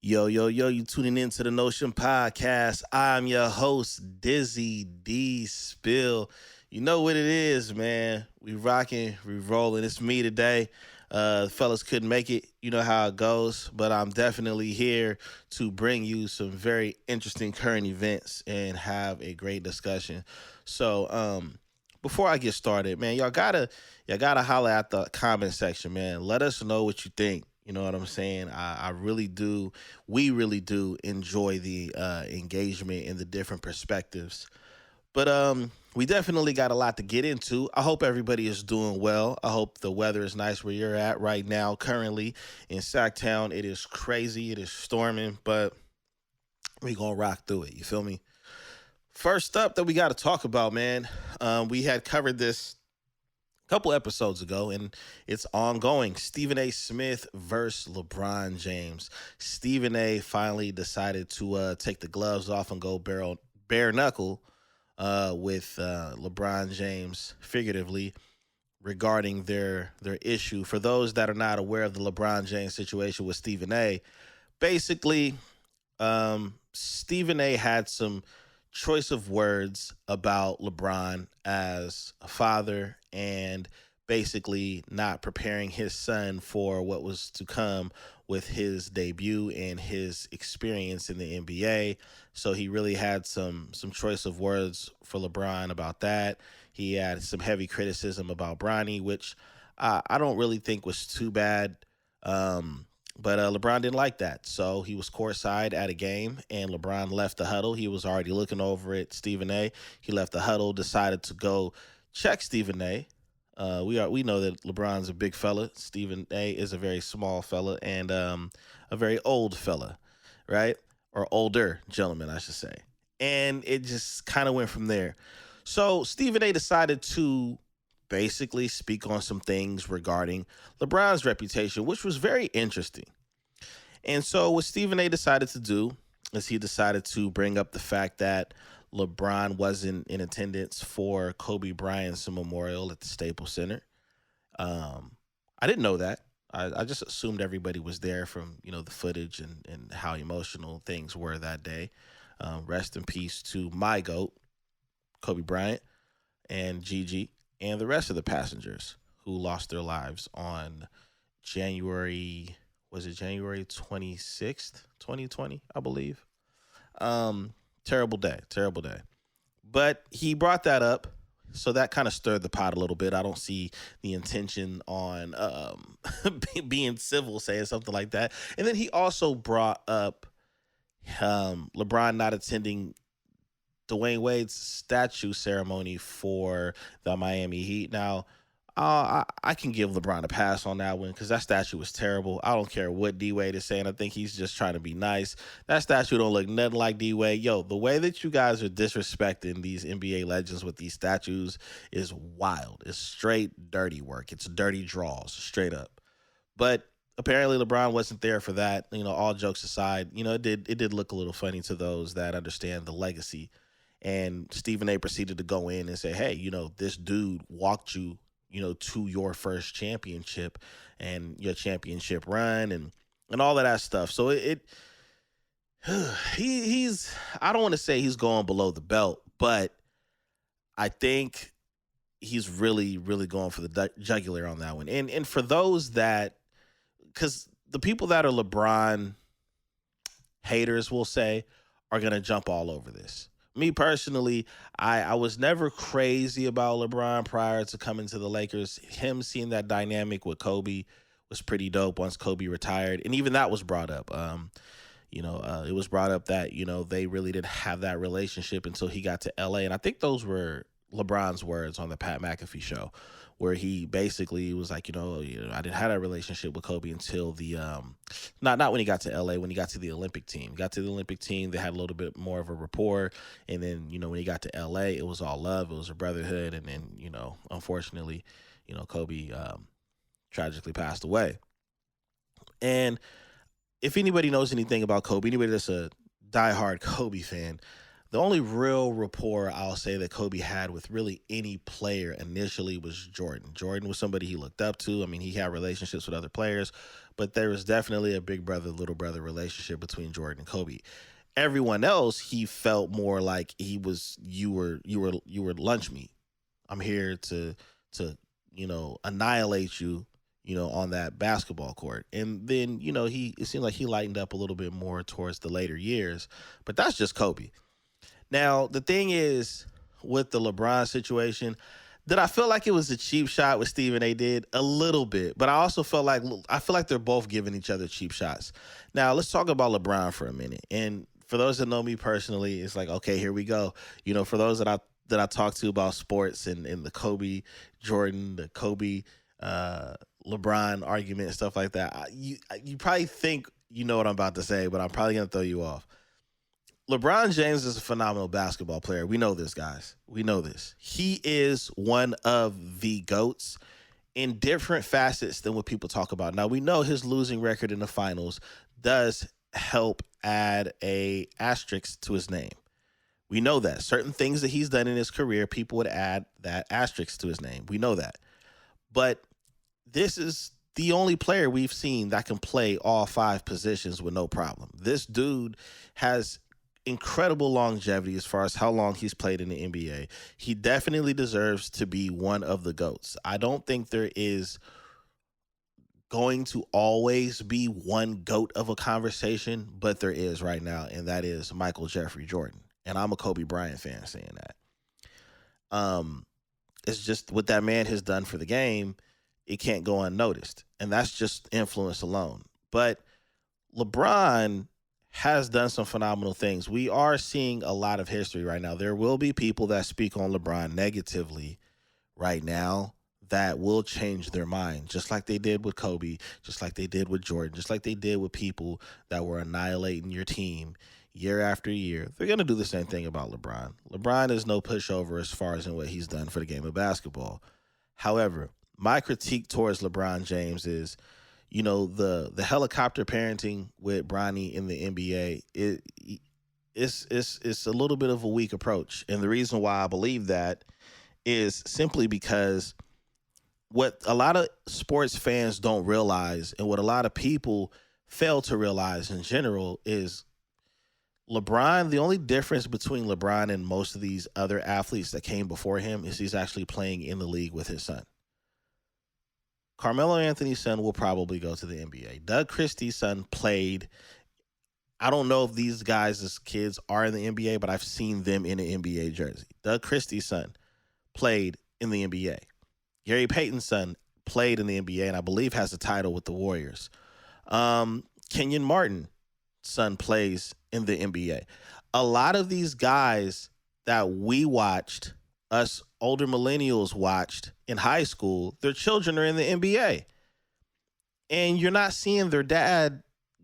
Yo, yo, yo, you tuning into the Notion Podcast. I'm your host, Dizzy D Spill. You know what it is, man. We rocking, we rolling. It's me today. The fellas couldn't make it. You know how it goes. But I'm definitely here to bring you some very interesting current events and have a great discussion. So, before I get started, man, y'all gotta holler at the comment section, man. Let us know what you think. You know what I'm saying? I really do. We really do enjoy the engagement and the different perspectives. But we definitely got a lot to get into. I hope everybody is doing well. I hope the weather is nice where you're at right now. Currently in Sacktown, it is crazy. It is storming, but we gonna rock through it. You feel me? First up that we got to talk about, man. We had covered this couple episodes ago, and it's ongoing. Stephen A. Smith versus LeBron James. Stephen A. finally decided to take the gloves off and go bare knuckle with LeBron James, figuratively, regarding their issue. For those that are not aware of the LeBron James situation with Stephen A., basically, Stephen A. had some choice of words about LeBron as a father and basically not preparing his son for what was to come with his debut and his experience in the NBA. So he really had some choice of words for LeBron about that. He had some heavy criticism about Bronny, which I don't really think was too bad. But LeBron didn't like that. So he was courtside at a game, and LeBron left the huddle. He was already looking over at Stephen A. He left the huddle, decided to go check Stephen A. We know that LeBron's a big fella. Stephen A. is a very small fella and a very old fella, right? Or older gentleman, I should say. And it just kind of went from there. So Stephen A. decided to basically speak on some things regarding LeBron's reputation, which was very interesting. And so, what Stephen A. decided to do is he decided to bring up the fact that LeBron wasn't in attendance for Kobe Bryant's memorial at the Staples Center. I didn't know that. I just assumed everybody was there from the footage and how emotional things were that day. Rest in peace to my goat, Kobe Bryant, and Gigi, and the rest of the passengers who lost their lives on January, was it January 26th, 2020, I believe. Terrible day, terrible day. But he brought that up, so that kind of stirred the pot a little bit. I don't see the intention on being civil saying something like that. And then he also brought up LeBron not attending Dwayne Wade's statue ceremony for the Miami Heat. Now, I can give LeBron a pass on that one because that statue was terrible. I don't care what D Wade is saying. I think he's just trying to be nice. That statue don't look nothing like D Wade. Yo, the way that you guys are disrespecting these NBA legends with these statues is wild. It's straight dirty work. It's dirty draws, straight up. But apparently LeBron wasn't there for that. All jokes aside, it did look a little funny to those that understand the legacy. And Stephen A proceeded to go in and say, hey, this dude walked you, to your first championship and your championship run and all of that stuff. So he's I don't want to say he's going below the belt, but I think he's really, really going for the jugular on that one. And for those that, because the people that are LeBron haters will say are going to jump all over this. Me personally, I was never crazy about LeBron prior to coming to the Lakers. Him seeing that dynamic with Kobe was pretty dope once Kobe retired. And even that was brought up. It was brought up that, they really didn't have that relationship until he got to LA. And I think those were LeBron's words on the Pat McAfee show, where he basically was like, I didn't have a relationship with Kobe until the not when he got to LA, when he got to the Olympic team. Got to the Olympic team, they had a little bit more of a rapport, and then when he got to LA, it was all love, it was a brotherhood, and then unfortunately, Kobe tragically passed away. And if anybody knows anything about Kobe, anybody that's a diehard Kobe fan, The only real rapport I'll say that Kobe had with really any player initially was Jordan. Jordan was somebody he looked up to. I mean, he had relationships with other players, but there was definitely a big brother, little brother relationship between Jordan and Kobe. Everyone else, he felt more like he was you were lunch meat. I'm here to annihilate you, on that basketball court. And then, it seemed like he lightened up a little bit more towards the later years, but that's just Kobe. Now, the thing is with the LeBron situation, that I feel like it was a cheap shot what Stephen A did a little bit, but I feel like they're both giving each other cheap shots. Now, let's talk about LeBron for a minute. And for those that know me personally, it's like, okay, here we go. For those that I talk to about sports and the Kobe Jordan, the Kobe LeBron argument and stuff like that, you probably think you know what I'm about to say, but I'm probably gonna throw you off. LeBron James is a phenomenal basketball player. We know this, guys. We know this. He is one of the GOATs in different facets than what people talk about. Now, we know his losing record in the finals does help add a asterisk to his name. We know that. Certain things that he's done in his career, people would add that asterisk to his name. We know that. But this is the only player we've seen that can play all 5 positions with no problem. This dude has incredible longevity as far as how long he's played in the NBA. He definitely deserves to be one of the GOATs. I don't think there is going to always be one GOAT of a conversation, but there is right now, and that is Michael Jeffrey Jordan. And I'm a Kobe Bryant fan saying that. It's just what that man has done for the game, it can't go unnoticed. And that's just influence alone. But LeBron has done some phenomenal things. We are seeing a lot of history right now. There will be people that speak on LeBron negatively right now that will change their mind, just like they did with Kobe, just like they did with Jordan, just like they did with people that were annihilating your team year after year. They're going to do the same thing about LeBron. LeBron is no pushover as far as in what he's done for the game of basketball. However, my critique towards LeBron James is, the helicopter parenting with Bronny in the NBA, it's a little bit of a weak approach. And the reason why I believe that is simply because what a lot of sports fans don't realize, and what a lot of people fail to realize in general, is LeBron, the only difference between LeBron and most of these other athletes that came before him is he's actually playing in the league with his son. Carmelo Anthony's son will probably go to the NBA. Doug Christie's son played. I don't know if these guys' kids are in the NBA, but I've seen them in an NBA jersey. Doug Christie's son played in the NBA. Gary Payton's son played in the NBA and I believe has a title with the Warriors. Kenyon Martin's son plays in the NBA. A lot of these guys that we watched, us older millennials watched in high school, their children are in the NBA. And you're not seeing their dad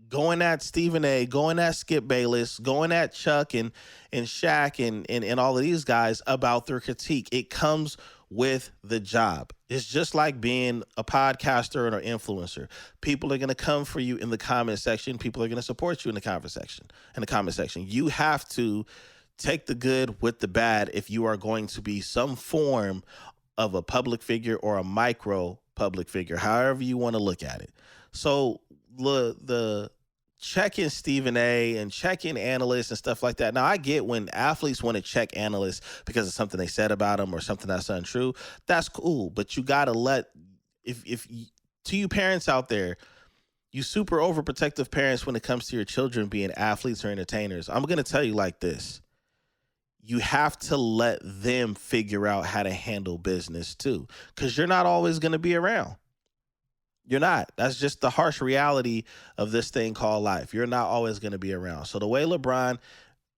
going at Stephen A., going at Skip Bayless, going at Chuck and Shaq and all of these guys about their critique. It comes with the job. It's just like being a podcaster or an influencer. People are going to come for you in the comment section. People are going to support you in the comment section. You have to take the good with the bad if you are going to be some form of a public figure or a micro public figure, however you want to look at it. So the check-in Stephen A. and check-in analysts and stuff like that. Now, I get when athletes want to check analysts because of something they said about them or something that's untrue. That's cool, but you got to to you parents out there, you super overprotective parents when it comes to your children being athletes or entertainers, I'm going to tell you like this. You have to let them figure out how to handle business too, because you're not always going to be around. You're not. That's just the harsh reality of this thing called life. You're not always going to be around. So the way LeBron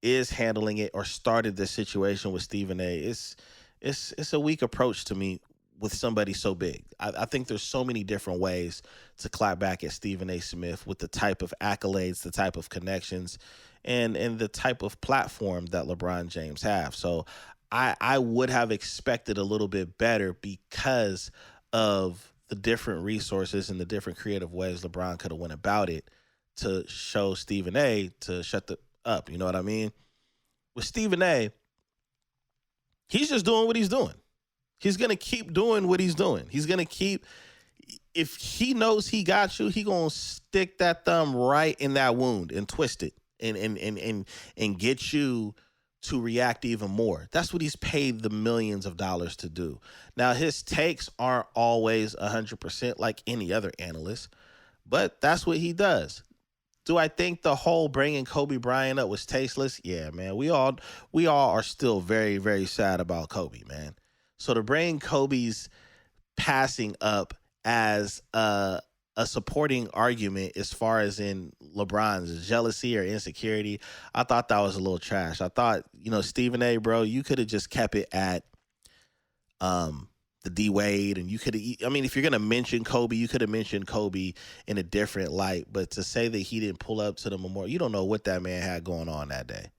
is handling it or started this situation with Stephen A., it's a weak approach to me with somebody so big. I think there's so many different ways to clap back at Stephen A. Smith with the type of accolades, the type of connections, and the type of platform that LeBron James have. So I would have expected a little bit better because of the different resources and the different creative ways LeBron could have went about it to show Stephen A. to shut up. You know what I mean? With Stephen A, he's just doing what he's doing. He's going to keep doing what he's doing. He's going to keep, if he knows he got you, he going to stick that thumb right in that wound and twist it and get you to react even more. That's what he's paid the millions of dollars to do. Now, his takes aren't always 100% like any other analyst, but that's what he does. Do I think the whole bringing Kobe Bryant up was tasteless? Yeah, man. We all are still very, very sad about Kobe, man. So to bring Kobe's passing up as a supporting argument as far as in LeBron's jealousy or insecurity, I thought that was a little trash. I thought, Stephen A, bro, you could have just kept it at the D Wade, and you could have, if you're going to mention Kobe, you could have mentioned Kobe in a different light, but to say that he didn't pull up to the memorial, you don't know what that man had going on that day.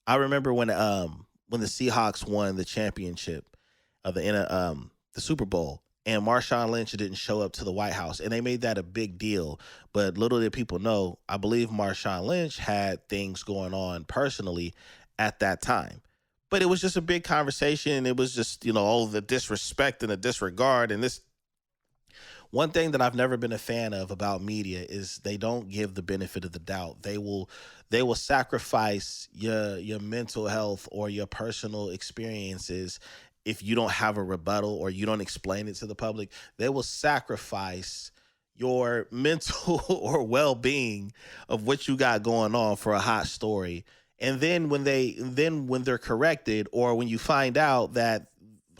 I remember when the Seahawks won the championship of the Super Bowl, and Marshawn Lynch didn't show up to the White House, and they made that a big deal. But little did people know, I believe Marshawn Lynch had things going on personally at that time. But it was just a big conversation. It was just, the disrespect and the disregard. And this one thing that I've never been a fan of about media is they don't give the benefit of the doubt. They will sacrifice your mental health or your personal experiences if you don't have a rebuttal or you don't explain it to the public. They will sacrifice your mental or well-being of what you got going on for a hot story. And then when they're corrected, or when you find out that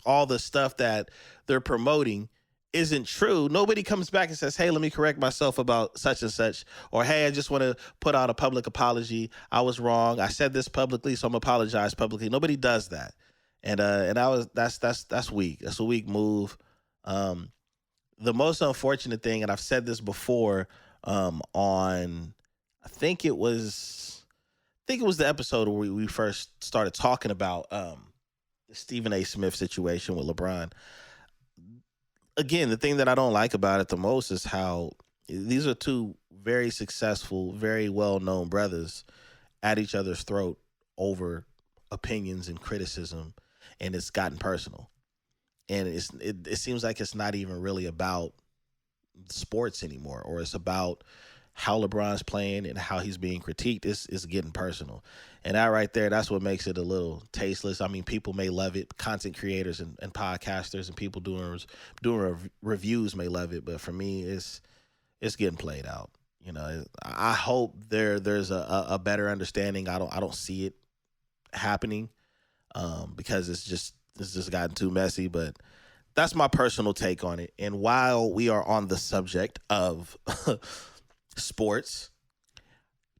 all the stuff that they're promoting isn't true, nobody comes back and says, hey, let me correct myself about such and such. Or, hey, I just want to put out a public apology. I was wrong. I said this publicly, so I'm apologize publicly. Nobody does that. And that's weak. That's a weak move. The most unfortunate thing, and I've said this before, I think it was the episode where we first started talking about the Stephen A. Smith situation with LeBron. Again, the thing that I don't like about it the most is how these are two very successful, very well-known brothers at each other's throat over opinions and criticism, and it's gotten personal. And it seems like it's not even really about sports anymore, or it's about how LeBron's playing and how he's being critiqued. Is getting personal. And that right there, that's what makes it a little tasteless. I mean, people may love it. Content creators and podcasters and people doing reviews may love it. But for me, it's getting played out. I hope there's a better understanding. I don't see it happening because it's just gotten too messy. But that's my personal take on it. And while we are on the subject of sports,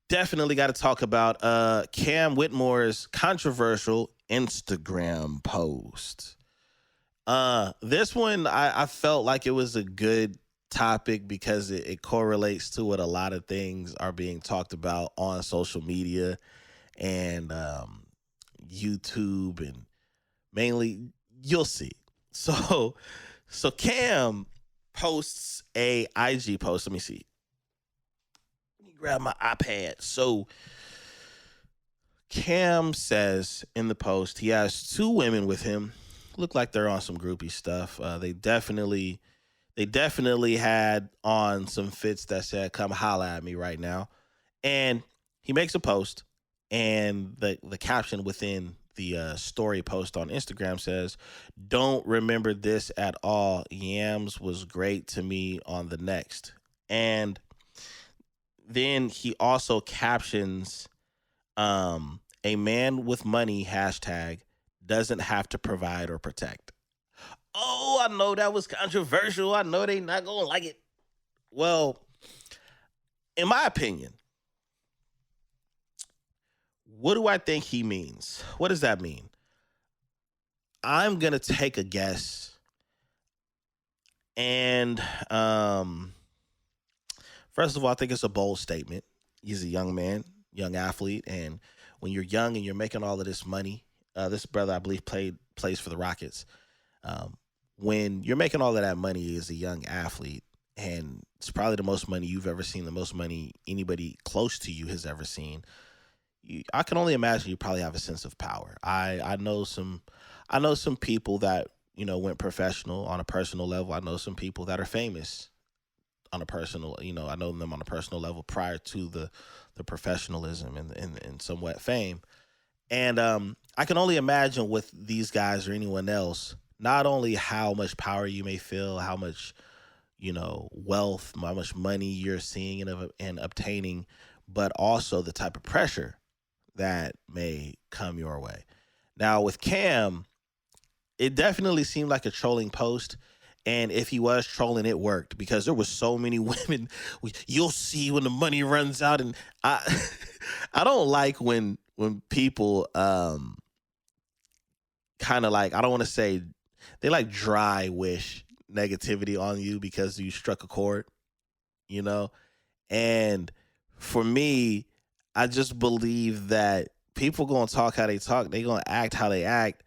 definitely got to talk about Cam Whitmore's controversial Instagram post. This one, I felt like it was a good topic because it correlates to what a lot of things are being talked about on social media and YouTube, and mainly you'll see. So Cam posts a IG post. Let me see. Grab my iPad. So Cam says in the post he has two women with him. Look like they're on some groupie stuff. They definitely had on some fits that said, come holla at me right now. And he makes a post, and the caption within the story post on Instagram says, don't remember this at all. Yams was great to me on the next. And then he also captions, a man with money hashtag doesn't have to provide or protect. Oh, I know that was controversial. I know they not going to like it. Well, in my opinion, what do I think he means? What does that mean? I'm going to take a guess. And first of all, I think it's a bold statement. He's a young man, young athlete. And when you're young and you're making all of this money, this brother, I believe, plays for the Rockets. When you're making all of that money as a young athlete, and it's probably the most money you've ever seen, the most money anybody close to you has ever seen, I can only imagine you probably have a sense of power. I know some people that went professional on a personal level. I know some people that are famous on a personal. I know them on a personal level prior to the professionalism and somewhat fame. And I can only imagine with these guys or anyone else, not only how much power you may feel, how much wealth, how much money you're seeing and obtaining, but also the type of pressure that may come your way. Now with Cam, it definitely seemed like a trolling post. And if he was trolling, it worked because there was so many women. You'll see when the money runs out, and I, I don't like when people kind of like, I don't want to say they like dry wish negativity on you because you struck a chord, you know. And for me, I just believe that people gonna talk how they talk, they gonna act how they act,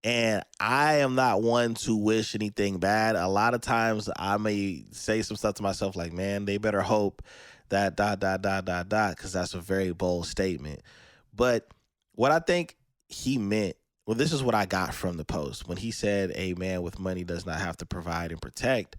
and I am not one to wish anything bad. A lot of times I may say some stuff to myself like, man, they better hope that dot dot dot dot dot, because that's a very bold statement. But what I think he meant, well, this is what I got from the post. When he said a man with money does not have to provide and protect,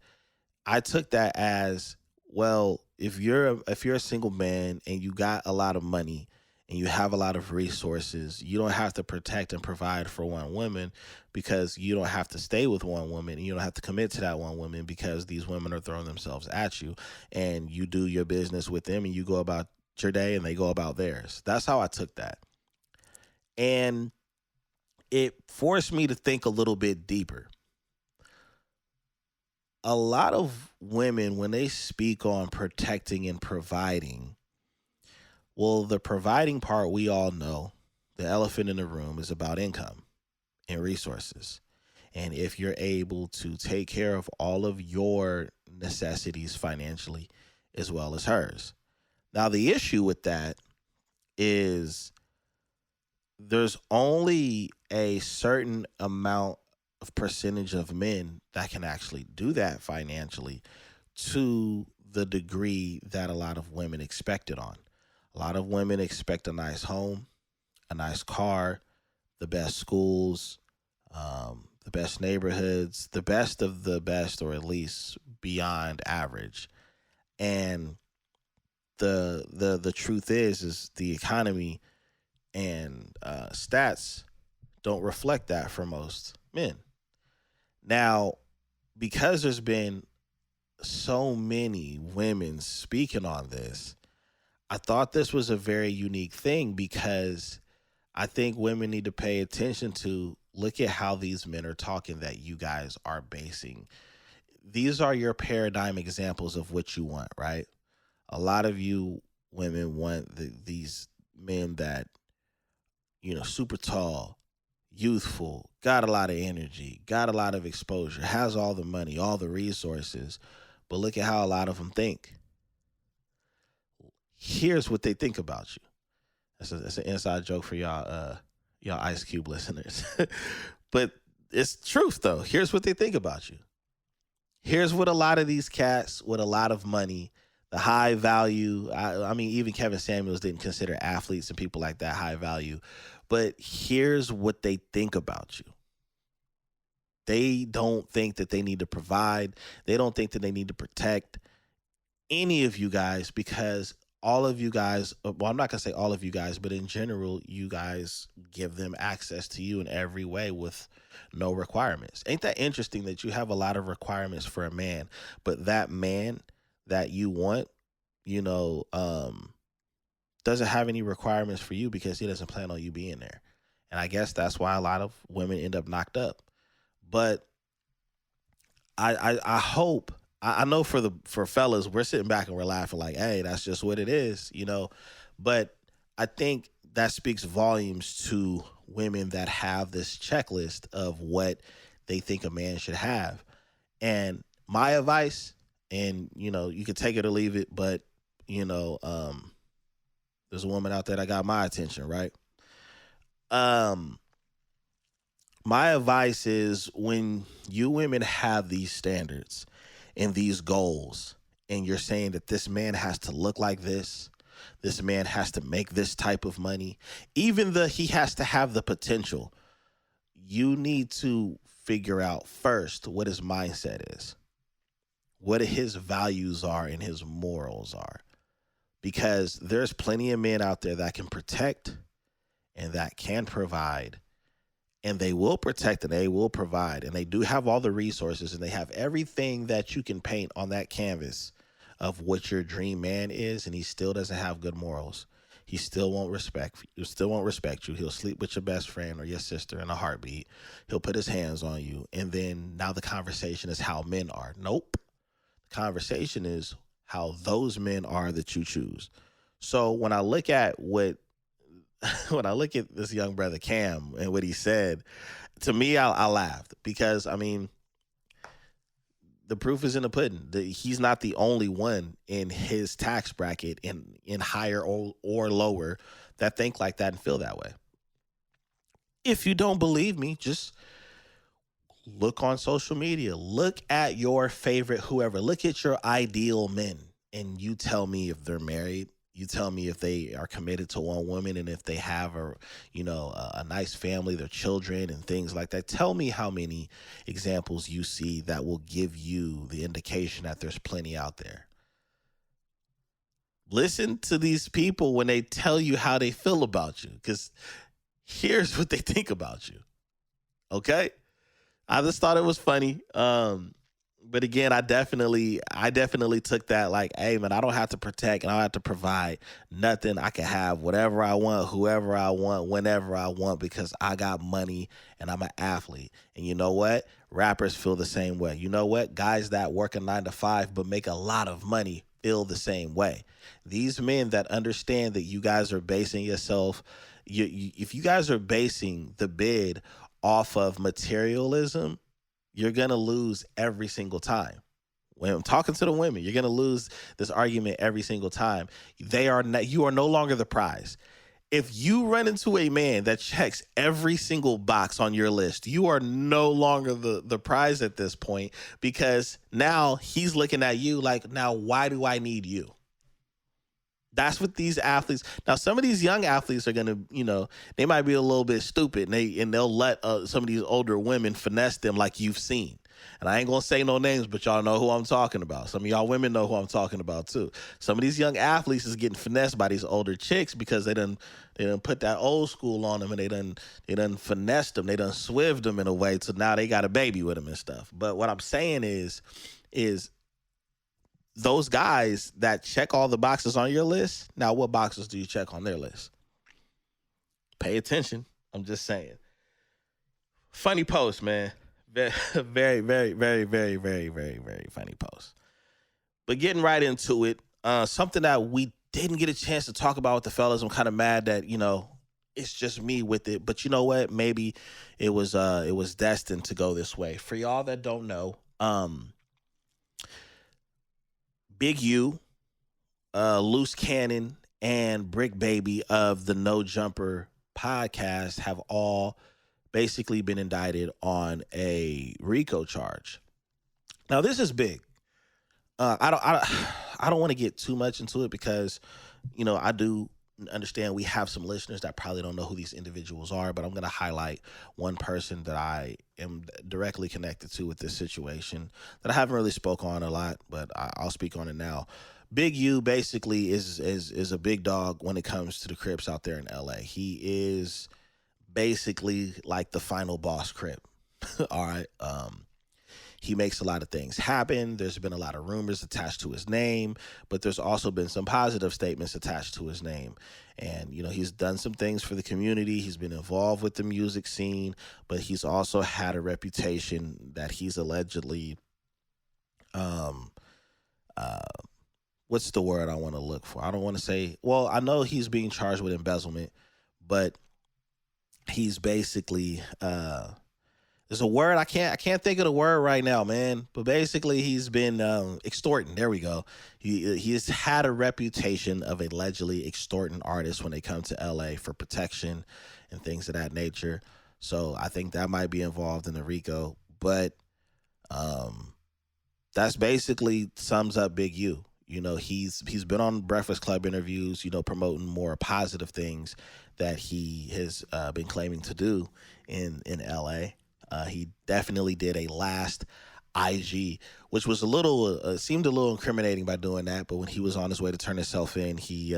I took that as, well, if you're a single man and you got a lot of money and you have a lot of resources, you don't have to protect and provide for one woman, because you don't have to stay with one woman and you don't have to commit to that one woman, because these women are throwing themselves at you, and you do your business with them and you go about your day and they go about theirs. That's how I took that. And it forced me to think a little bit deeper. A lot of women, when they speak on protecting and providing, well, the providing part, we all know, the elephant in the room is about income and resources. And if you're able to take care of all of your necessities financially as well as hers. Now, the issue with that is there's only a certain amount of percentage of men that can actually do that financially to the degree that a lot of women expect it on. A lot of women expect a nice home, a nice car, the best schools, the best neighborhoods, the best of the best, or at least beyond average. And the truth is the economy and stats don't reflect that for most men. Now, because there's been so many women speaking on this, I thought this was a very unique thing, because I think women need to pay attention to, look at how these men are talking that you guys are basing. These are your paradigm examples of what you want, right? A lot of you women want these men that, super tall, youthful, got a lot of energy, got a lot of exposure, has all the money, all the resources. But look at how a lot of them think. Here's what they think about you. That's an inside joke for y'all Ice Cube listeners. But it's truth though. Here's what they think about you. Here's what a lot of these cats with a lot of money, the high value. I mean, even Kevin Samuels didn't consider athletes and people like that high value. But here's what they think about you. They don't think that they need to provide. They don't think that they need to protect any of you guys, because all of you guys, well, I'm not going to say all of you guys, but in general, you guys give them access to you in every way with no requirements. Ain't that interesting that you have a lot of requirements for a man, but that man that you want, doesn't have any requirements for you because he doesn't plan on you being there. And I guess that's why a lot of women end up knocked up. But I hope, I know for fellas, we're sitting back and we're laughing like, hey, that's just what it is, But I think that speaks volumes to women that have this checklist of what they think a man should have. And my advice, and you can take it or leave it, but there's a woman out there that got my attention, right? My advice is, when you women have these standards and these goals, and you're saying that this man has to look like this, this man has to make this type of money, even though he has to have the potential. You need to figure out first what his mindset is, what his values are and his morals are. Because there's plenty of men out there that can protect and that can provide, and they will protect and they will provide, and they do have all the resources and they have everything that you can paint on that canvas of what your dream man is, and he still doesn't have good morals. He still won't respect you. He'll sleep with your best friend or your sister in a heartbeat. He'll put his hands on you. And then now the conversation is how men are. Nope. The conversation is how those men are that you choose. So when I look at this young brother Cam and what he said, to me, I laughed because, I mean, the proof is in the pudding. He's not the only one in his tax bracket in higher or lower that think like that and feel that way. If you don't believe me, just look on social media. Look at your favorite whoever. Look at your ideal men, and you tell me if they're married. You tell me if they are committed to one woman and if they have a nice family, their children and things like that. Tell me how many examples you see that will give you the indication that there's plenty out there. Listen to these people when they tell you how they feel about you, because here's what they think about you. Okay? I just thought it was funny. But again, I definitely took that like, hey, man, I don't have to protect and I don't have to provide nothing. I can have whatever I want, whoever I want, whenever I want, because I got money and I'm an athlete. And you know what? Rappers feel the same way. You know what? Guys that work a 9-to-5 but make a lot of money feel the same way. These men that understand that you guys are basing yourself, if you guys are basing the bid off of materialism, you're going to lose every single time. When I'm talking to the women, you're going to lose this argument every single time. You are no longer the prize. If you run into a man that checks every single box on your list, you are no longer the prize at this point, because now he's looking at you like, now why do I need you? That's what these athletes. Now, some of these young athletes are going to, they might be a little bit stupid, and they'll let some of these older women finesse them like you've seen. And I ain't going to say no names, but y'all know who I'm talking about. Some of y'all women know who I'm talking about too. Some of these young athletes is getting finessed by these older chicks because they done put that old school on them, and they done finessed them. They done swived them in a way, so now they got a baby with them and stuff. But what I'm saying is those guys that check all the boxes on your list, now what boxes do you check on their list? Pay attention. I'm just saying. Funny post, man. Very, very, very, very, very, very, very, very funny post. But getting right into it, something that we didn't get a chance to talk about with the fellas. I'm kind of mad that, it's just me with it. But you know what? Maybe it was destined to go this way. For y'all that don't know, Big U, Luce Cannon, and Bricc Babby of the No Jumper podcast have all basically been indicted on a RICO charge. Now, this is big. I don't want to get too much into it because, I do understand we have some listeners that probably don't know who these individuals are, but I'm going to highlight one person that I am directly connected to with this situation that I haven't really spoke on a lot, but I'll speak on it now. Big U basically is a big dog when it comes to the Crips out there in LA. He is basically like the final boss Crip. All right. He makes a lot of things happen. There's been a lot of rumors attached to his name, but there's also been some positive statements attached to his name. And, he's done some things for the community. He's been involved with the music scene, but he's also had a reputation that he's allegedly, what's the word I want to look for? I don't want to say, well, I know he's being charged with embezzlement, but he's basically, there's a word I can't think of the word right now, man. But basically, he's been extorting. There we go. He has had a reputation of allegedly extorting artists when they come to LA for protection and things of that nature. So I think that might be involved in the RICO. But that's basically sums up Big U. He's been on Breakfast Club interviews, promoting more positive things that he has been claiming to do in LA. He definitely did a last IG, which was seemed a little incriminating by doing that. But when he was on his way to turn himself in, he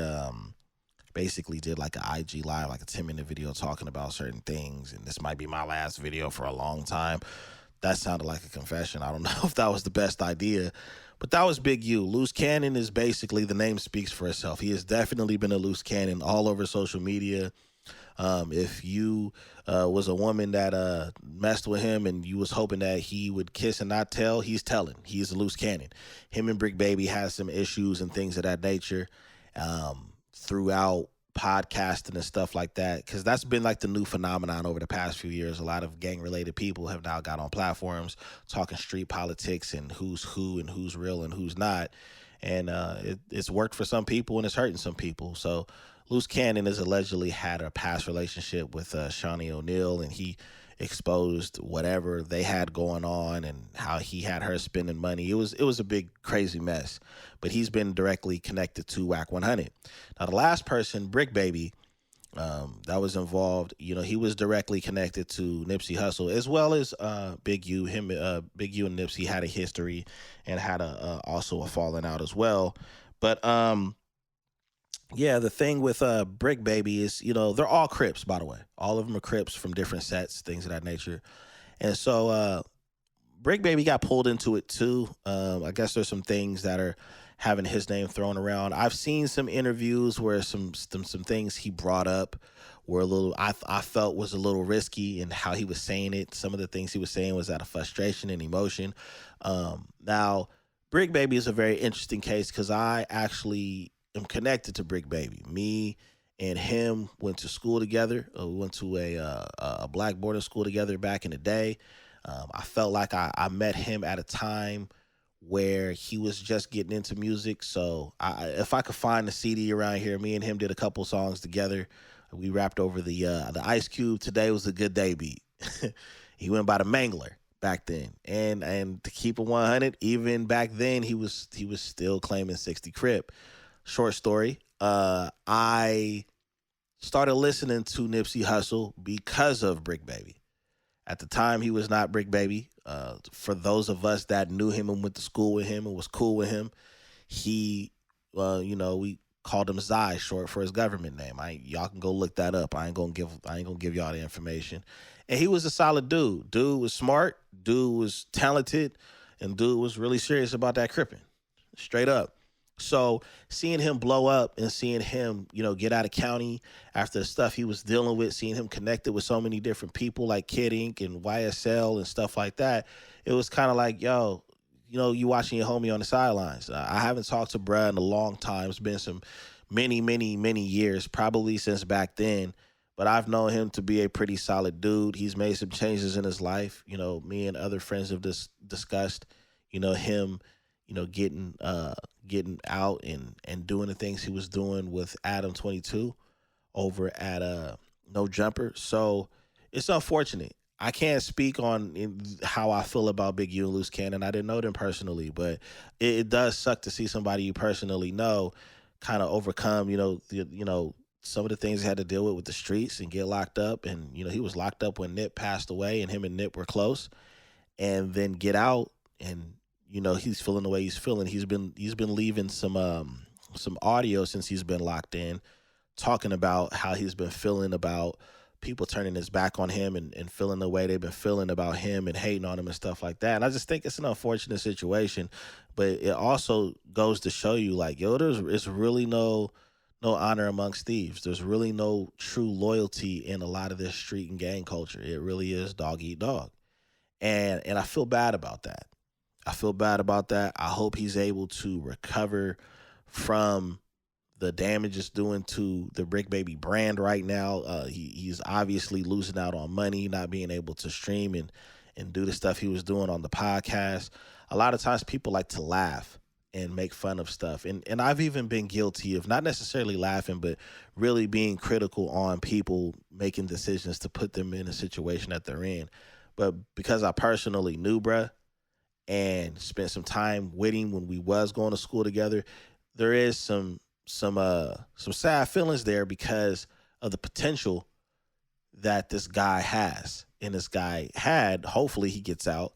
basically did like an IG live, like a 10-minute video talking about certain things. And this might be my last video for a long time. That sounded like a confession. I don't know if that was the best idea, but that was Big U. Luce Cannon is basically, the name speaks for itself. He has definitely been a Luce Cannon all over social media. If you was a woman that messed with him and you was hoping that he would kiss and not tell, he's telling. He's a Luce Cannon. Him and Bricc Babby has some issues and things of that nature throughout podcasting and stuff like that, because that's been like the new phenomenon over the past few years. A lot of gang-related people have now got on platforms talking street politics and who's who and who's real and who's not. And it's worked for some people and it's hurting some people. So Luce Cannon has allegedly had a past relationship with Shawnee O'Neal, and he exposed whatever they had going on and how he had her spending money. It was a big, crazy mess. But he's been directly connected to Wack 100. Now, the last person, Bricc Babby, that was involved, he was directly connected to Nipsey Hussle, as well as Big U. Big U and Nipsey had a history and had also a falling out as well. But yeah, the thing with Bricc Babby is, they're all Crips, by the way. All of them are Crips from different sets, things of that nature. And so Bricc Babby got pulled into it too. I guess there's some things that are having his name thrown around. I've seen some interviews where some things he brought up were I felt was a little risky in how he was saying it. Some of the things he was saying was out of frustration and emotion. Now, Bricc Babby is a very interesting case because I actually am connected to Bricc Babby. Me and him went to school together. We went to a black boarding school together back in the day. I felt like I met him at a time where he was just getting into music. So if I could find the CD around here, me and him did a couple songs together. We rapped over the Ice Cube "Today Was a Good Day" beat. He went by the Mangler back then. And to keep it 100, even back then he was still claiming 60 Crip. Short story. I started listening to Nipsey Hussle because of Bricc Babby. At the time, he was not Bricc Babby. For those of us that knew him and went to school with him and was cool with him, he, we called him Zai, short for his government name. Y'all can go look that up. I ain't gonna give y'all the information. And he was a solid dude. Dude was smart. Dude was talented, and dude was really serious about that cripping, straight up. So seeing him blow up and seeing him, get out of county after the stuff he was dealing with, seeing him connected with so many different people like Kid Ink and YSL and stuff like that, it was kind of like, yo, you watching your homie on the sidelines. I haven't talked to bruh in a long time. It's been some many, many, many years, probably since back then. But I've known him to be a pretty solid dude. He's made some changes in his life. Me and other friends have discussed, him, getting out and doing the things he was doing with Adam 22 over at No Jumper. So it's unfortunate. I can't speak on how I feel about Big U and Luce Cannon. I didn't know them personally, but it does suck to see somebody you personally know kind of overcome, some of the things he had to deal with the streets and get locked up. And, he was locked up when Nip passed away and him and Nip were close, and then get out and, he's feeling the way he's feeling. He's been leaving some audio since he's been locked in, talking about how he's been feeling about people turning his back on him and feeling the way they've been feeling about him and hating on him and stuff like that. And I just think it's an unfortunate situation, but it also goes to show you, like, it's really no honor amongst thieves. There's really no true loyalty in a lot of this street and gang culture. It really is dog eat dog. And I feel bad about that. I hope he's able to recover from the damage it's doing to the Bricc Babby brand right now. He's obviously losing out on money, not being able to stream and do the stuff he was doing on the podcast. A lot of times people like to laugh and make fun of stuff. And I've even been guilty of not necessarily laughing, but really being critical on people making decisions to put them in a situation that they're in. But because I personally knew bruh, and spent some time with him when we was going to school together, there is some sad feelings there because of the potential that this guy has and this guy had. Hopefully he gets out.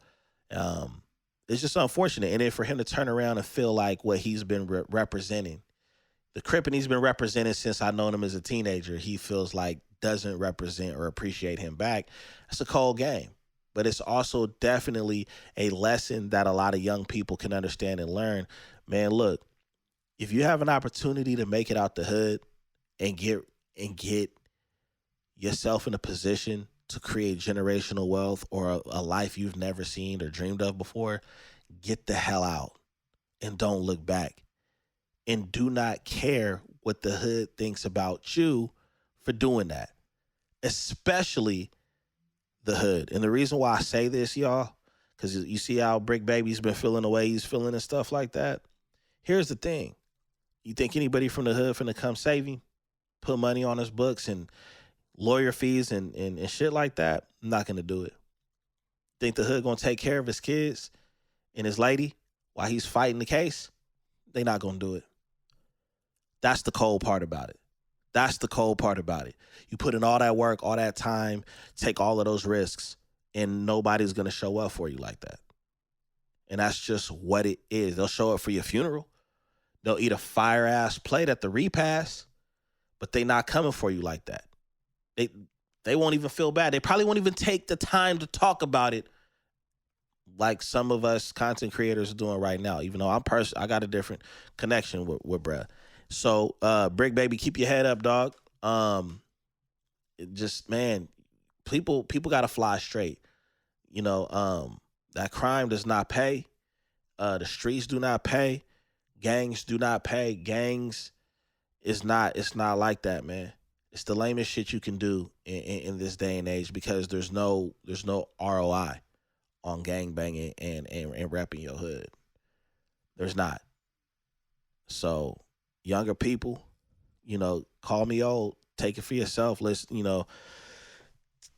It's just unfortunate. And then for him to turn around and feel like what he's been representing, the Crippin he's been representing since I known him as a teenager, he feels like doesn't represent or appreciate him back. It's a cold game. But it's also definitely a lesson that a lot of young people can understand and learn. Man, look, if you have an opportunity to make it out the hood and get yourself in a position to create generational wealth or a life you've never seen or dreamed of before, get the hell out and don't look back. And do not care what the hood thinks about you for doing that, especially the hood. And the reason why I say this, y'all, because you see how Bricc Babby's been feeling the way he's feeling and stuff like that. Here's the thing. You think anybody from the hood finna come save him, put money on his books and lawyer fees and shit like that? I'm not gonna do it. Think the hood gonna take care of his kids and his lady while he's fighting the case? They not gonna do it. That's the cold part about it. That's the cold part about it. You put in all that work, all that time, take all of those risks, and nobody's going to show up for you like that. And that's just what it is. They'll show up for your funeral. They'll eat a fire-ass plate at the repast, but they not coming for you like that. They won't even feel bad. They probably won't even take the time to talk about it like some of us content creators are doing right now, even though I got a different connection with bruh. So, Bricc Babby, keep your head up, dog. Man, people got to fly straight. You know, that crime does not pay. The streets do not pay. Gangs do not pay. Gangs, it's not like that, man. It's the lamest shit you can do in this day and age because there's no ROI on gang banging and repping your hood. There's not. So, younger people, you know, call me old. Take it for yourself. Listen, you know,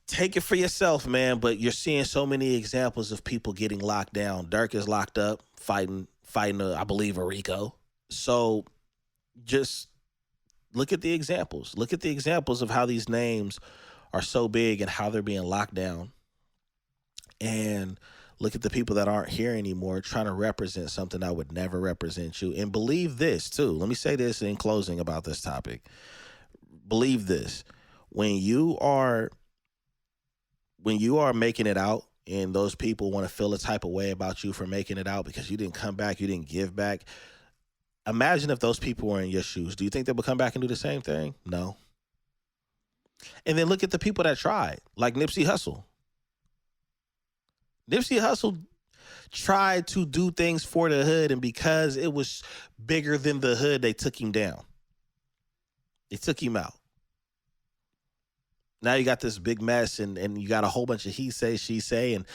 take it for yourself, man. But you're seeing so many examples of people getting locked down. Dirk is locked up, fighting, I believe, a RICO. So just look at the examples. Look at the examples of how these names are so big and how they're being locked down. And look at the people that aren't here anymore trying to represent something that would never represent you. And believe this, too. Let me say this in closing about this topic. Believe this. When you are making it out and those people want to feel a type of way about you for making it out because you didn't come back, you didn't give back, imagine if those people were in your shoes. Do you think they would come back and do the same thing? No. And then look at the people that tried, like Nipsey Hussle. Nipsey Hussle tried to do things for the hood, and because it was bigger than the hood, they took him down. They took him out. Now you got this big mess, and you got a whole bunch of he say, she say, and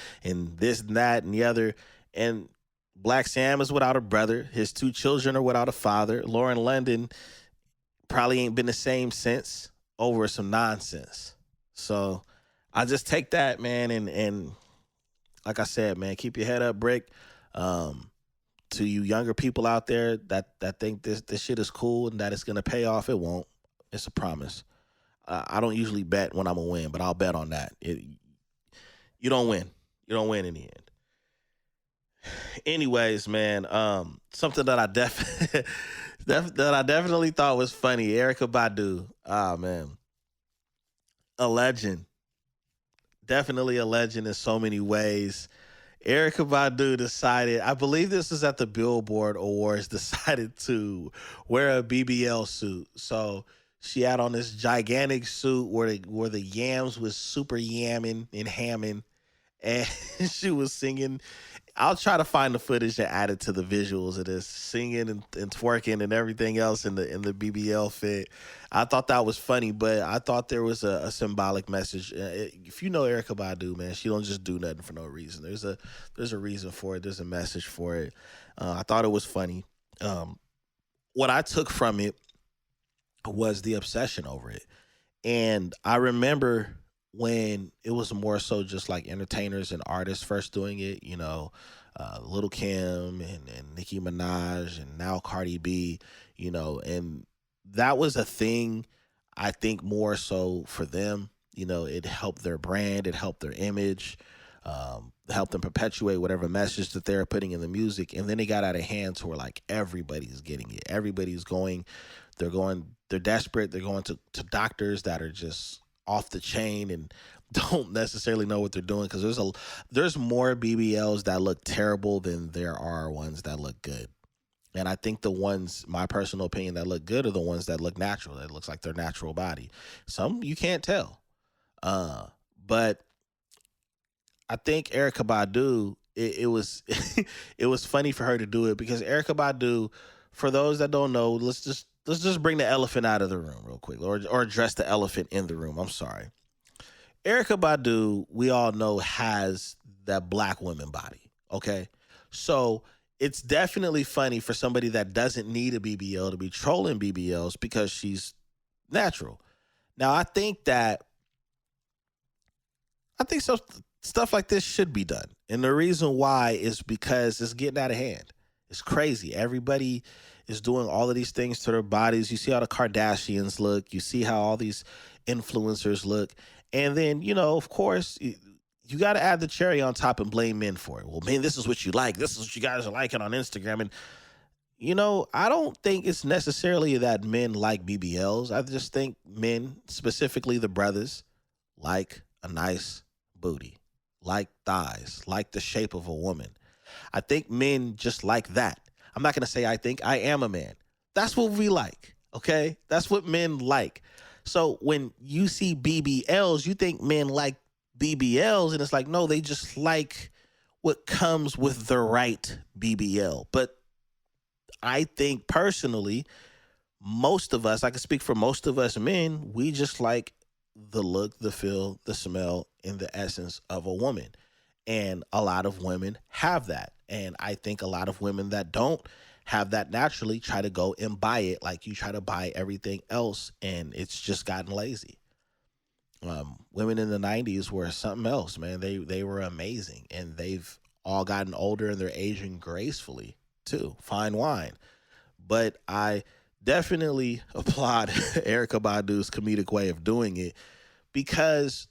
this and that and the other. And Black Sam is without a brother. His 2 children are without a father. Lauren London probably ain't been the same since over some nonsense. So I just take that, man, and like I said, man, keep your head up, Bricc. To you younger people out there that think this shit is cool and that it's gonna pay off, it won't. It's a promise. I don't usually bet when I'm gonna win, but I'll bet on that. You don't win. You don't win in the end. Anyways, man, something that I definitely thought was funny. Erykah Badu. Ah, man, a legend. Definitely a legend in so many ways. Erykah Badu decided, I believe this was at the Billboard Awards, decided to wear a BBL suit. So she had on this gigantic suit where the yams was super yamming and hamming, and she was singing. I'll try to find the footage and add it to the visuals of this, singing and twerking and everything else in the BBL fit. I thought that was funny, but I thought there was a symbolic message. If you know Erykah Badu, man, she don't just do nothing for no reason. There's a reason for it. There's a message for it. I thought it was funny. What I took from it was the obsession over it. And I remember when it was more so just like entertainers and artists first doing it, you know, Little Kim and Nicki Minaj and now Cardi B, and that was a thing, I think, more so for them. It helped their brand, it helped their image, helped them perpetuate whatever message that they're putting in the music. And then it got out of hand to where like everybody's getting it. Everybody's going, they're desperate. They're going to doctors that are just off the chain and don't necessarily know what they're doing, because there's more BBLs that look terrible than there are ones that look good. And I think the ones, my personal opinion, that look good are the ones that look natural. That looks like their natural body. Some you can't tell. But I think Erykah Badu, it was it was funny for her to do it, because Erykah Badu, for those that don't know, let's just bring the elephant out of the room real quick, or address the elephant in the room. I'm sorry. Erykah Badu, we all know, has that black woman body. Okay, so it's definitely funny for somebody that doesn't need a BBL to be trolling BBLs because she's natural. Now, I think so. Stuff like this should be done. And the reason why is because it's getting out of hand. It's crazy. Everybody is doing all of these things to their bodies. You see how the Kardashians look. You see how all these influencers look. And then, of course, you got to add the cherry on top and blame men for it. Well, man, this is what you like. This is what you guys are liking on Instagram. And, I don't think it's necessarily that men like BBLs. I just think men, specifically the brothers, like a nice booty, like thighs, like the shape of a woman. I think men just like that. I'm not going to say I think. I am a man. That's what we like, okay? That's what men like. So when you see BBLs, you think men like BBLs, and it's like, no, they just like what comes with the right BBL. But I think personally, most of us, I can speak for most of us men, we just like the look, the feel, the smell, and the essence of a woman. And a lot of women have that. And I think a lot of women that don't have that naturally try to go and buy it like you try to buy everything else, and it's just gotten lazy. Women in the 90s were something else, man. They were amazing, and they've all gotten older and they're aging gracefully too. Fine wine. But I definitely applaud Erykah Badu's comedic way of doing it, because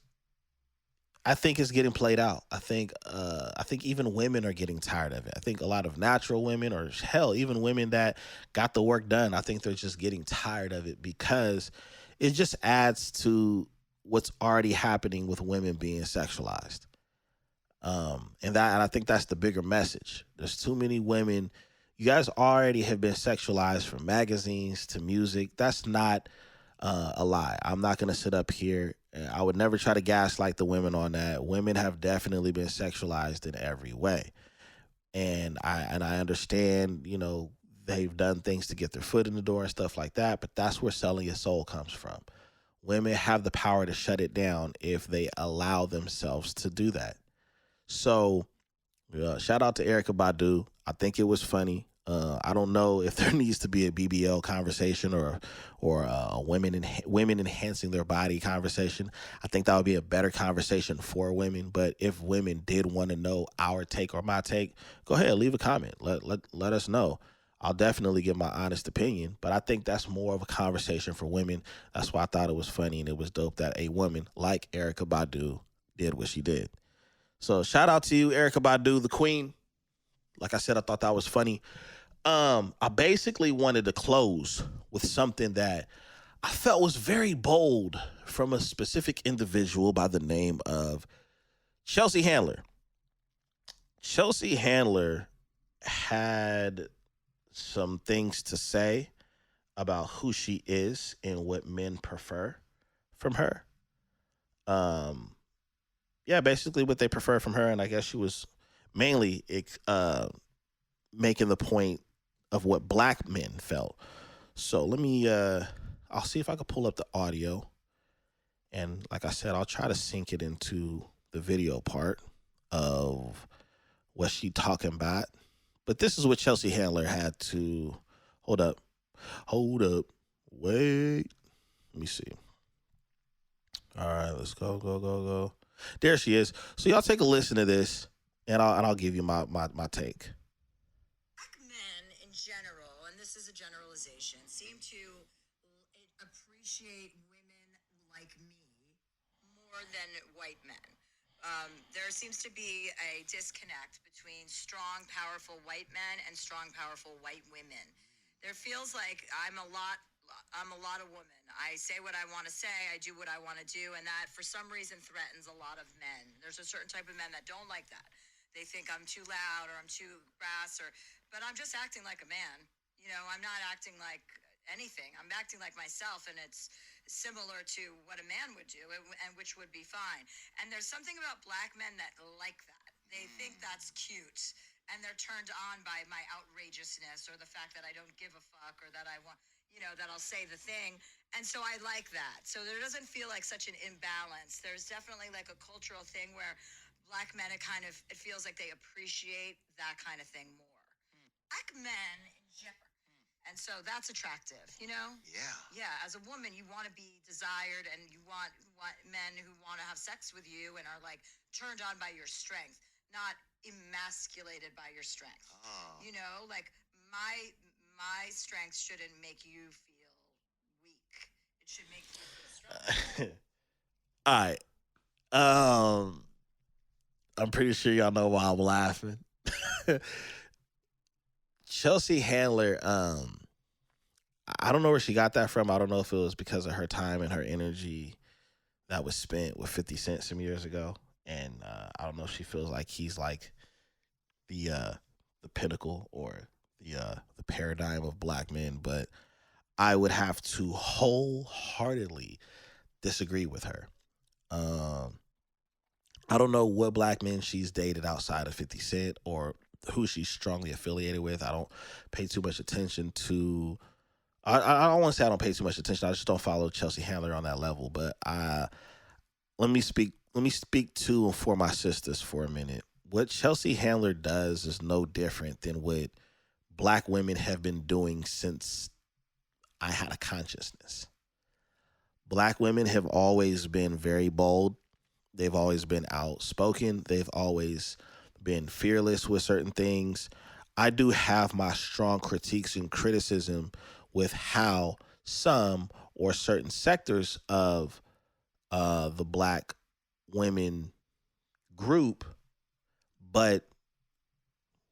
I think it's getting played out. I think even women are getting tired of it. I think a lot of natural women, or hell, even women that got the work done, I think they're just getting tired of it, because it just adds to what's already happening with women being sexualized. And I think that's the bigger message. There's too many women. You guys already have been sexualized from magazines to music. That's not a lie. I'm not going to sit up here. I would never try to gaslight the women on that. Women have definitely been sexualized in every way. And I understand, they've done things to get their foot in the door and stuff like that, but that's where selling your soul comes from. Women have the power to shut it down if they allow themselves to do that. So shout out to Erykah Badu. I think it was funny. I don't know if there needs to be a BBL conversation or women enhancing their body conversation. I think that would be a better conversation for women. But if women did want to know our take or my take, go ahead, leave a comment. Let us know. I'll definitely give my honest opinion. But I think that's more of a conversation for women. That's why I thought it was funny, and it was dope that a woman like Erykah Badu did what she did. So shout out to you, Erykah Badu, the queen. Like I said, I thought that was funny. I basically wanted to close with something that I felt was very bold from a specific individual by the name of Chelsea Handler. Chelsea Handler had some things to say about who she is and what men prefer from her. Yeah, basically what they prefer from her, and I guess she was mainly making the point of what black men felt. So let me, I'll see if I can pull up the audio. And like I said, I'll try to sync it into the video part of what she talking about. But this is what Chelsea Handler had to, hold up, wait, let me see. All right, let's go. There she is. So y'all take a listen to this, and I'll give you my take. Black men in general, and this is a generalization, seem to appreciate women like me more than white men. There seems to be a disconnect between strong, powerful white men and strong, powerful white women. There feels like I'm a lot of woman. I say what I want to say, I do what I want to do, and that for some reason threatens a lot of men. There's a certain type of men that don't like that. They think I'm too loud or I'm too crass but I'm just acting like a man. I'm not acting like anything. I'm acting like myself, and it's similar to what a man would do, and which would be fine. And there's something about black men that like that. They think that's cute, and they're turned on by my outrageousness or the fact that I don't give a fuck or that I want, that I'll say the thing. And so I like that. So there doesn't feel like such an imbalance. There's definitely like a cultural thing where black men, it feels like they appreciate that kind of thing more. Black men in general. And so that's attractive. Yeah. Yeah, as a woman, you want to be desired, and you want men who want to have sex with you and are like turned on by your strength, not emasculated by your strength. Oh. Like my strength shouldn't make you feel weak. It should make you feel strong. All right. Um, I'm pretty sure y'all know why I'm laughing. Chelsea Handler, I don't know where she got that from. I don't know if it was because of her time and her energy that was spent with 50 Cent some years ago. And I don't know if she feels like he's like the pinnacle or the paradigm of black men, but I would have to wholeheartedly disagree with her. Um, I don't know what black men she's dated outside of 50 Cent or who she's strongly affiliated with. I don't pay too much attention to. I don't want to say I don't pay too much attention. I just don't follow Chelsea Handler on that level. But let me speak. Let me speak to and for my sisters for a minute. What Chelsea Handler does is no different than what black women have been doing since I had a consciousness. Black women have always been very bold. They've always been outspoken. They've always been fearless with certain things. I do have my strong critiques and criticism with how some or certain sectors of the black women group, but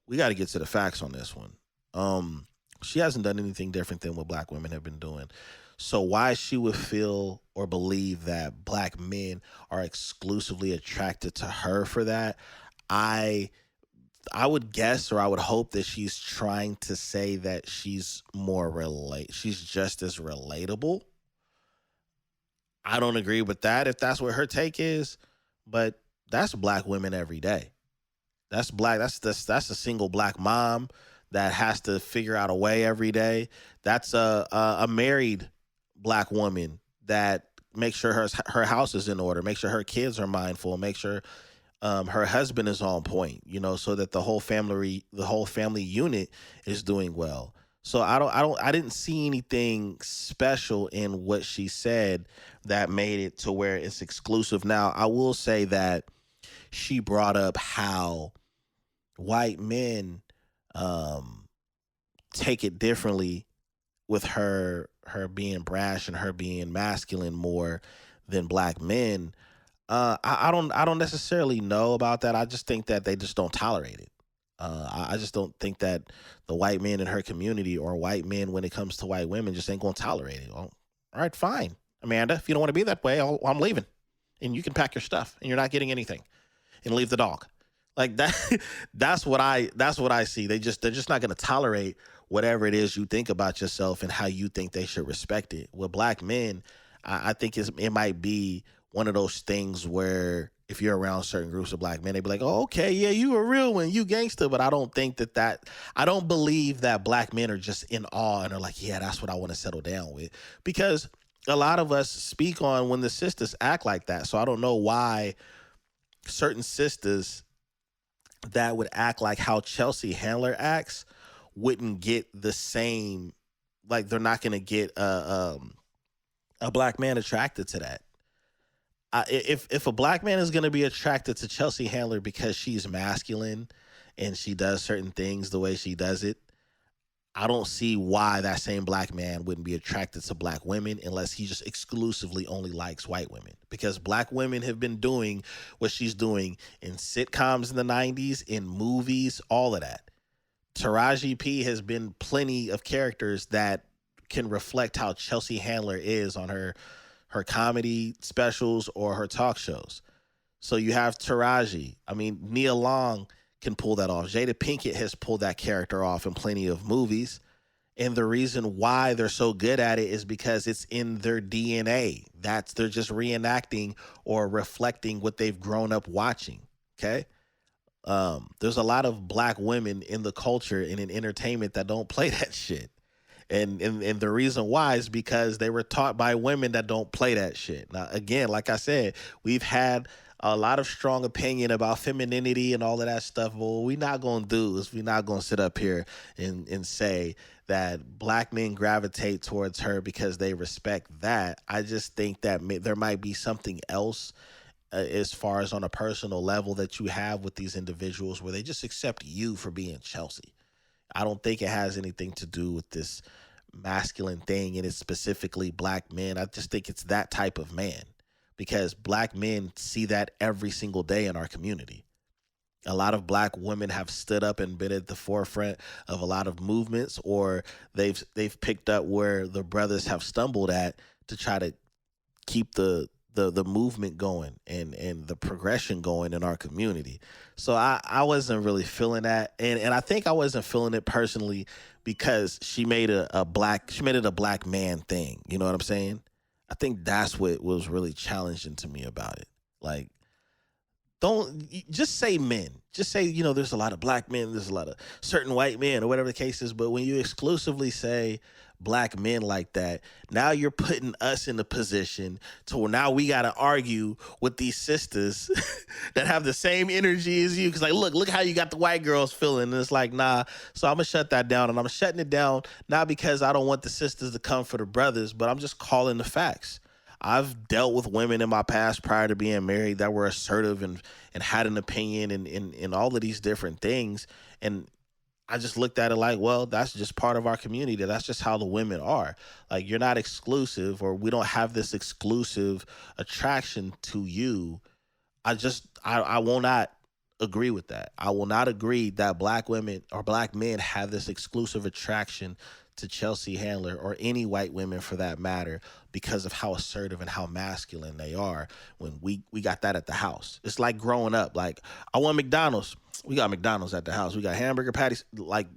we got to get to the facts on this one. She hasn't done anything different than what black women have been doing. So why she would feel or believe that black men are exclusively attracted to her for that, I I would guess or I would hope that she's trying to say that she's just as relatable. I don't agree with that if that's what her take is, but that's black women every day. That's black. That's a single black mom that has to figure out a way every day. That's a married black woman that makes sure her house is in order, make sure her kids are mindful, make sure her husband is on point, so that the whole family unit is doing well. So I didn't see anything special in what she said that made it to where it's exclusive. Now, I will say that she brought up how white men um, take it differently with her being brash and her being masculine more than black men. I don't necessarily know about that. I just think that they just don't tolerate it. I just don't think that the white men in her community or white men when it comes to white women just ain't gonna tolerate it. Well, all right, fine, Amanda. If you don't want to be that way, I'm leaving, and you can pack your stuff, and you're not getting anything, and leave the dog. Like that. That's what I see. They're just not gonna tolerate whatever it is you think about yourself and how you think they should respect it. With black men, I think it might be one of those things where if you're around certain groups of black men, they be like, "Oh, okay, yeah, you a real one, you gangster." But I don't think I don't believe that black men are just in awe and are like, "Yeah, that's what I want to settle down with," because a lot of us speak on when the sisters act like that. So I don't know why certain sisters that would act like how Chelsea Handler acts wouldn't get the same. Like they're not going to get a black man attracted to that. If a black man is going to be attracted to Chelsea Handler because she's masculine and she does certain things the way she does it, I don't see why that same black man wouldn't be attracted to black women unless he just exclusively only likes white women. Because black women have been doing what she's doing in sitcoms in the 90s, in movies, all of that. Taraji P has been plenty of characters that can reflect how Chelsea Handler is on her comedy specials or her talk shows. So you have Taraji. I mean, Nia Long can pull that off. Jada Pinkett has pulled that character off in plenty of movies. And the reason why they're so good at it is because it's in their DNA. They're just reenacting or reflecting what they've grown up watching. Okay. There's a lot of black women in the culture and in entertainment that don't play that shit. And the reason why is because they were taught by women that don't play that shit. Now, again, like I said, we've had a lot of strong opinion about femininity and all of that stuff. But what we're not going to do is we're not going to sit up here and say that black men gravitate towards her because they respect that. I just think that there might be something else as far as on a personal level that you have with these individuals where they just accept you for being Chelsea. I don't think it has anything to do with this masculine thing and it's specifically black men. I just think it's that type of man because black men see that every single day in our community. A lot of black women have stood up and been at the forefront of a lot of movements, or they've picked up where the brothers have stumbled at to try to keep the movement going and the progression going in our community. So I wasn't really feeling that. And I think I wasn't feeling it personally because she made it a black man thing. You know what I'm saying? I think that's what was really challenging to me about it. Like, don't just say men. Just say, there's a lot of black men, there's a lot of certain white men or whatever the case is. But when you exclusively say black men like that, now you're putting us in a position to where now we got to argue with these sisters that have the same energy as you. Because like, look how you got the white girls feeling. And it's like, nah. So I'm going to shut that down. And I'm shutting it down not because I don't want the sisters to come for the brothers, but I'm just calling the facts. I've dealt with women in my past prior to being married that were assertive and had an opinion and all of these different things. And I just looked at it like, well, that's just part of our community. That's just how the women are. Like, you're not exclusive, or we don't have this exclusive attraction to you. I will not agree with that. I will not agree that black women or black men have this exclusive attraction to Chelsea Handler or any white women for that matter because of how assertive and how masculine they are when we got that at the house. It's like growing up. Like, I want McDonald's. We got McDonald's at the house. We got hamburger patties. Like,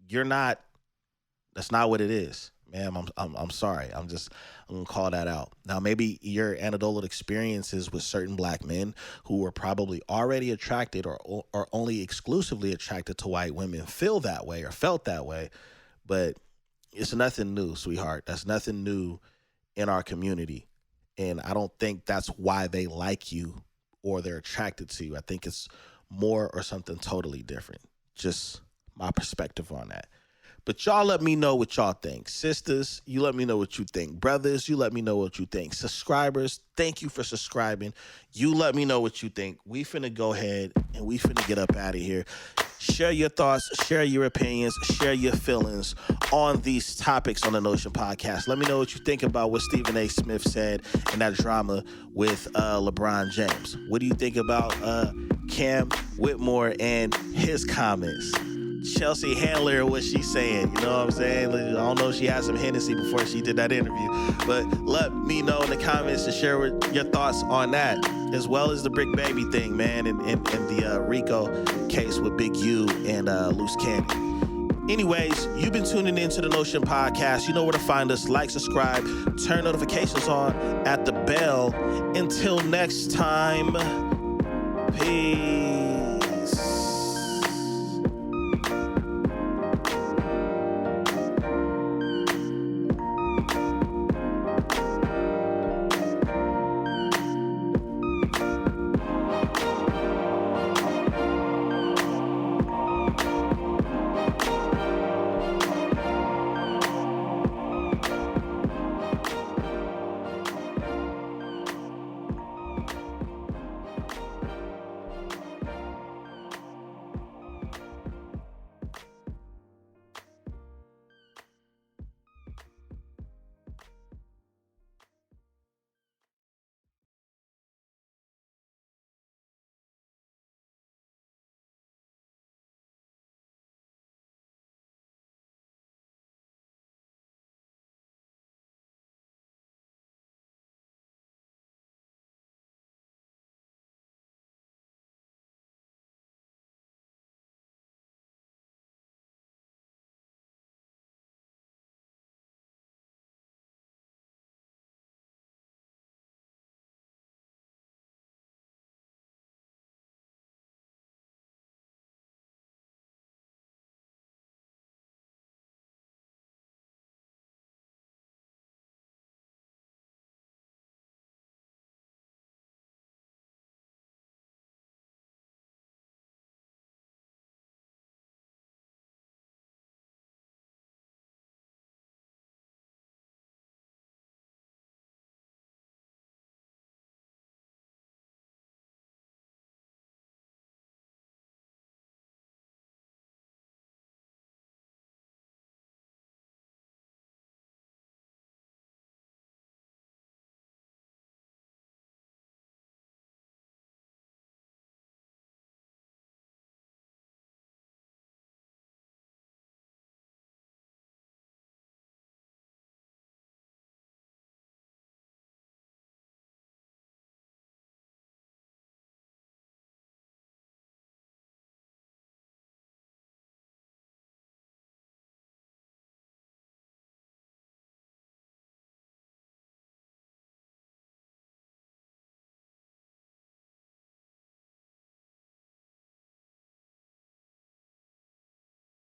that's not what it is. Ma'am, I'm sorry. I'm going to call that out. Now, maybe your anecdotal experiences with certain black men who were probably already attracted or only exclusively attracted to white women feel that way or felt that way, but it's nothing new, sweetheart. That's nothing new in our community. And I don't think that's why they like you or they're attracted to you. I think it's more or something totally different. Just my perspective on that. But y'all let me know what y'all think. Sisters, you let me know what you think. Brothers, you let me know what you think. Subscribers, thank you for subscribing. You let me know what you think. We finna go ahead and we finna get up out of here. Share your thoughts, share your opinions, share your feelings on these topics on the Notion Podcast. Let me know what you think about what Stephen A. Smith said in that drama with LeBron James. What do you think about Cam Whitmore and his comments? Chelsea Handler, what she's saying, you know what I'm saying? I don't know if she had some Hennessy before she did that interview, but let me know in the comments to share your thoughts on that, as well as the Bricc Babby thing, man, and the RICO case with Big U and Luce Cannon. Anyways, you've been tuning into the Notion Podcast. You know where to find us. Like, subscribe, turn notifications on at the bell. Until next time, peace.